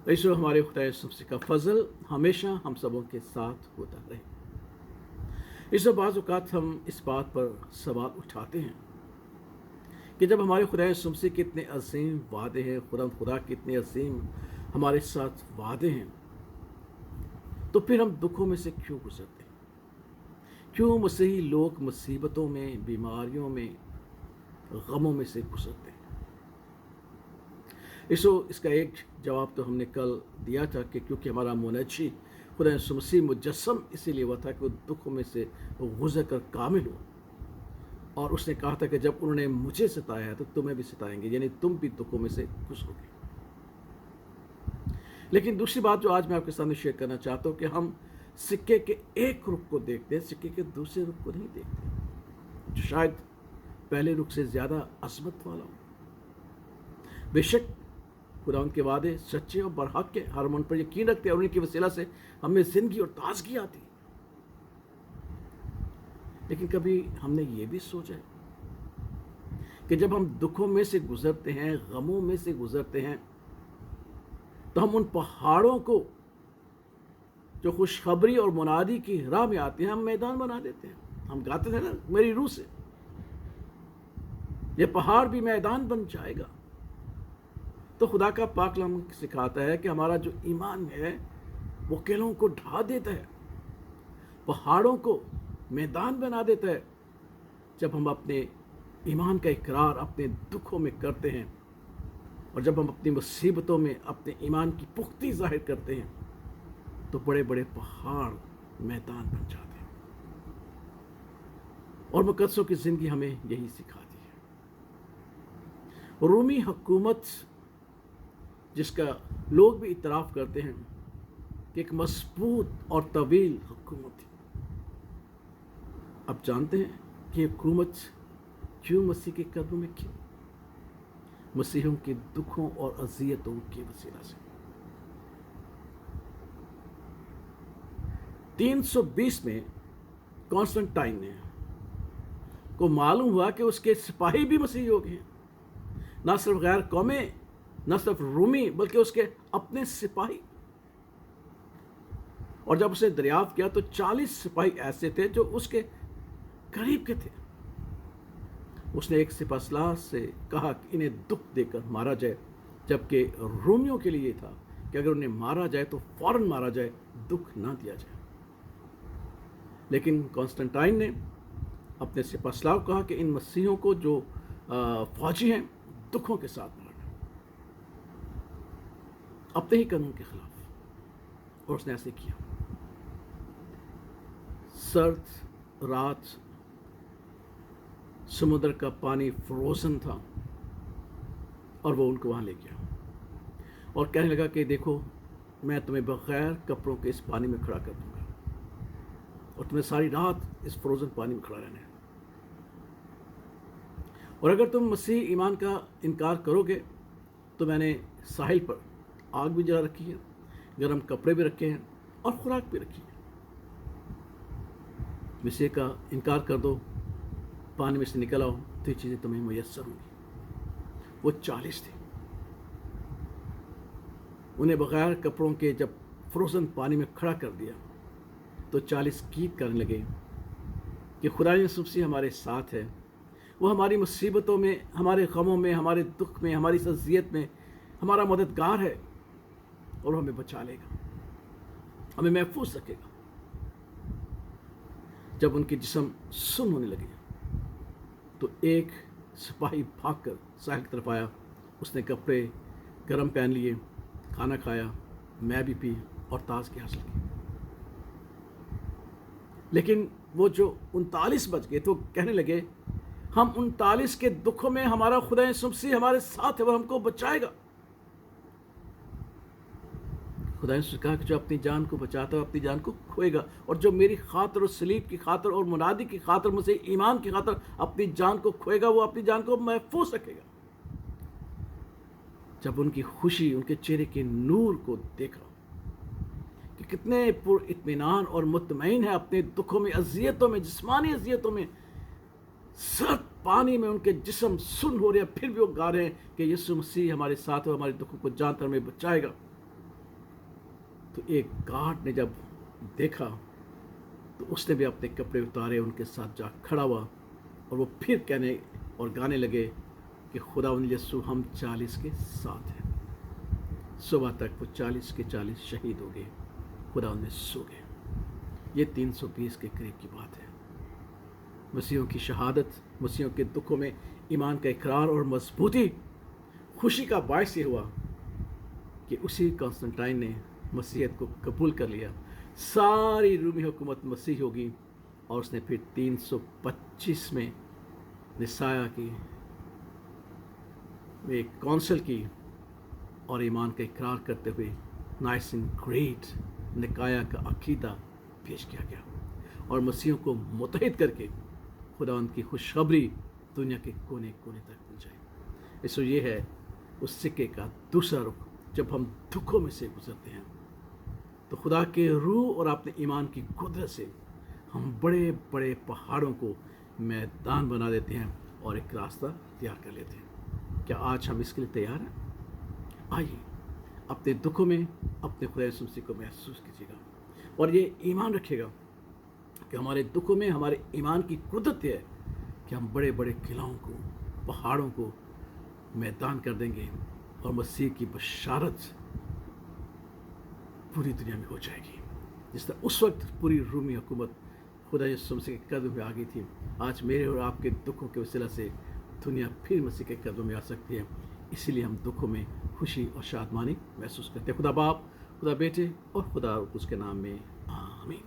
ऐसो हमारे खुदा यीशु मसीह का फजल हमेशा हम सबों के साथ होता रहे। इस बाज़ औक़ात हम इस बात पर सवाल उठाते हैं कि जब हमारे खुदा यीशु मसीह के इतने अजीम वादे हैं, खुदा के इतने अजीम हमारे साथ वादे हैं, तो फिर हम दुखों में से क्यों गुजरते हैं? क्यों मसीही लोग मुसीबतों में, बीमारियों में, गमों में से गुजरते हैं? इसका एक जवाब तो हमने कल दिया था कि क्योंकि हमारा मुनज्जी खुदा यीशु मसीह मुजस्सम इसीलिए हुआ था कि वो दुखों में से गुजर कर कामिल हो। और उसने कहा था कि जब उन्होंने मुझे सताया है तो तुम्हें भी सताएंगे, यानी तुम भी दुखों में से गुजरोगे। लेकिन दूसरी बात जो आज मैं आपके सामने शेयर करना चाहता हूँ कि हम सिक्के के एक रुख को देखते हैं, सिक्के के दूसरे रुख को नहीं देखते, जो शायद पहले रुख से ज़्यादा अजमत वाला हो। बेशक खुदा उनके वादे सच्चे और बरहक के, हर मन पर यकीन रखते हैं और उनकी वसीला से हमें जिंदगी और ताजगी आती। लेकिन कभी हमने ये भी सोचा है कि जब हम दुखों में से गुजरते हैं, गमों में से गुजरते हैं, तो हम उन पहाड़ों को जो खुशखबरी और मुनादी की राह में आते हैं, हम मैदान बना देते हैं। हम गाते थे ना, मेरी रूह से ये पहाड़ भी मैदान बन जाएगा। तो खुदा का पाक कलाम सिखाता है कि हमारा जो ईमान है वो किलों को ढा देता है, पहाड़ों को मैदान बना देता है। जब हम अपने ईमान का इकरार अपने दुखों में करते हैं और जब हम अपनी मुसीबतों में अपने ईमान की पुख्ती जाहिर करते हैं, तो बड़े बड़े पहाड़ मैदान बन जाते हैं। और मुकद्दसों की ज़िंदगी हमें यही सिखाती है। रूमी हुकूमत, जिसका लोग भी इतराफ़ करते हैं कि एक मजबूत और तवील हुकूमत थी। अब जानते हैं कि ये हुकूमत क्यों मसीह के कदमों में क्यों? मसीहों के दुखों और अज़ियतों की वसीला से। 320 में कॉन्स्टेंटाइन ने को मालूम हुआ कि उसके सिपाही भी मसीही हो गए, ना सिर्फ गैर कौमें, न सिर्फ रूमी, बल्कि उसके अपने सिपाही। और जब उसने दरियाफ्त किया तो 40 सिपाही ऐसे थे जो उसके करीब के थे। उसने एक सिपाहीसलार से कहा कि इन्हें दुख देकर मारा जाए, जबकि रोमियों के लिए था कि अगर उन्हें मारा जाए तो फौरन मारा जाए, दुख ना दिया जाए। लेकिन कॉन्स्टेंटाइन ने अपने सिपाहीसलार को कहा कि इन मसीहों को जो फौजी हैं, दुखों के साथ मारना, अपने ही कानून के खिलाफ। और उसने ऐसे किया। सर्द रात, समुद्र का पानी फ्रोजन था और वो उनको वहाँ ले गया और कहने लगा कि देखो, मैं तुम्हें बगैर कपड़ों के इस पानी में खड़ा कर दूंगा और तुम्हें सारी रात इस फ्रोजन पानी में खड़ा रहना है। और अगर तुम मसीह ईमान का इनकार करोगे तो मैंने साहिल पर आग भी जला रखी है, गर्म कपड़े भी रखे हैं और खुराक भी रखी है। मसीह का इनकार कर दो, पानी में से निकल आओ, तो ये चीज़ें तुम्हें मुयस्सर होंगी। वो 40 थे। उन्हें बगैर कपड़ों के जब फ्रोजन पानी में खड़ा कर दिया तो 40 गीत करने लगे कि खुदा यीशु मसीह हमारे साथ है, वो हमारी मुसीबतों में, हमारे गमों में, हमारे दुख में, हमारी अज़ियत में हमारा मददगार है और हमें बचा लेगा, हमें महफूज रखेगा। जब उनके जिस्म सुन्न होने लगे तो एक सिपाही भागकर साहिल की तरफ आया। उसने कपड़े गर्म पहन लिए, खाना खाया, मैं भी पी और ताज़गी हासिल की। लेकिन वो जो 39 बज गए तो कहने लगे, हम 39 के दुखों में हमारा खुदा यीशु मसीह हमारे साथ है, वो हमको बचाएगा। खुदा ने कहा कि जो अपनी जान को बचाता है अपनी जान को खोएगा, और जो मेरी खातर और सलीब की खातर और मुनादी की खातर, मुझे ईमान की खातर अपनी जान को खोएगा, वो अपनी जान को महफूज रखेगा। जब उनकी खुशी, उनके चेहरे के नूर को देखा कि कितने पुरइत्मीनान और मुतमईन है अपने दुखों में, अजियतों में, जिस्मानी अजियतों में, सर्द पानी में उनके जिस्म सुन्न हो रहे हैं, फिर भी वो गा रहे हैं कि यीशु मसीह हमारे साथ है, हमारे दुखों को जानकर हमें बचाएगा। तो एक गार्ड ने जब देखा तो उसने भी अपने कपड़े उतारे, उनके साथ जा खड़ा हुआ और वो फिर कहने और गाने लगे कि खुदावंद यीशु हम 40 के साथ हैं। सुबह तक वो 40 के 40 शहीद हो गए, खुदावंद में सो गए। ये 320 के करीब की बात है। मसीहों की शहादत, मसीहों के दुखों में ईमान का इकरार और मजबूती खुशी का बायस ये हुआ कि उसी कॉन्स्टेंटाइन ने मसीहत को कबूल कर लिया। सारी रूमी हुकूमत मसीह होगी और उसने फिर 325 में निसाया की एक कौंसिल की और ईमान का इकरार करते हुए नाइसिन क्रीड निकाया का अकीदा पेश किया गया और मसीहों को मुत्तहिद करके खुदावंद की खुशखबरी दुनिया के कोने कोने तक पहुँचाई। इसलिए ये है उस सिक्के का दूसरा रुख। जब हम दुखों में से गुजरते हैं तो खुदा के रूह और अपने ईमान की कुदरत से हम बड़े बड़े पहाड़ों को मैदान बना देते हैं और एक रास्ता तैयार कर लेते हैं। क्या आज हम इसके लिए तैयार हैं? आइए अपने दुखों में अपने खुदा यीशु मसीह को महसूस कीजिएगा और ये ईमान रखिएगा कि हमारे दुखों में हमारे ईमान की कुदरत है कि हम बड़े बड़े किलाओं को, पहाड़ों को मैदान कर देंगे और मसीह की बशारत पूरी दुनिया में हो जाएगी। जिस तरह उस वक्त पूरी रूमी हुकूमत खुदा यीशु मसीह के कदम में आ गई थी, आज मेरे और आपके दुखों के वसीला से दुनिया फिर मसीह के कदम में आ सकती है। इसीलिए हम दुखों में खुशी और शादमानी महसूस करते हैं। खुदा बाप, खुदा बेटे और खुदा उसके नाम में आमीन।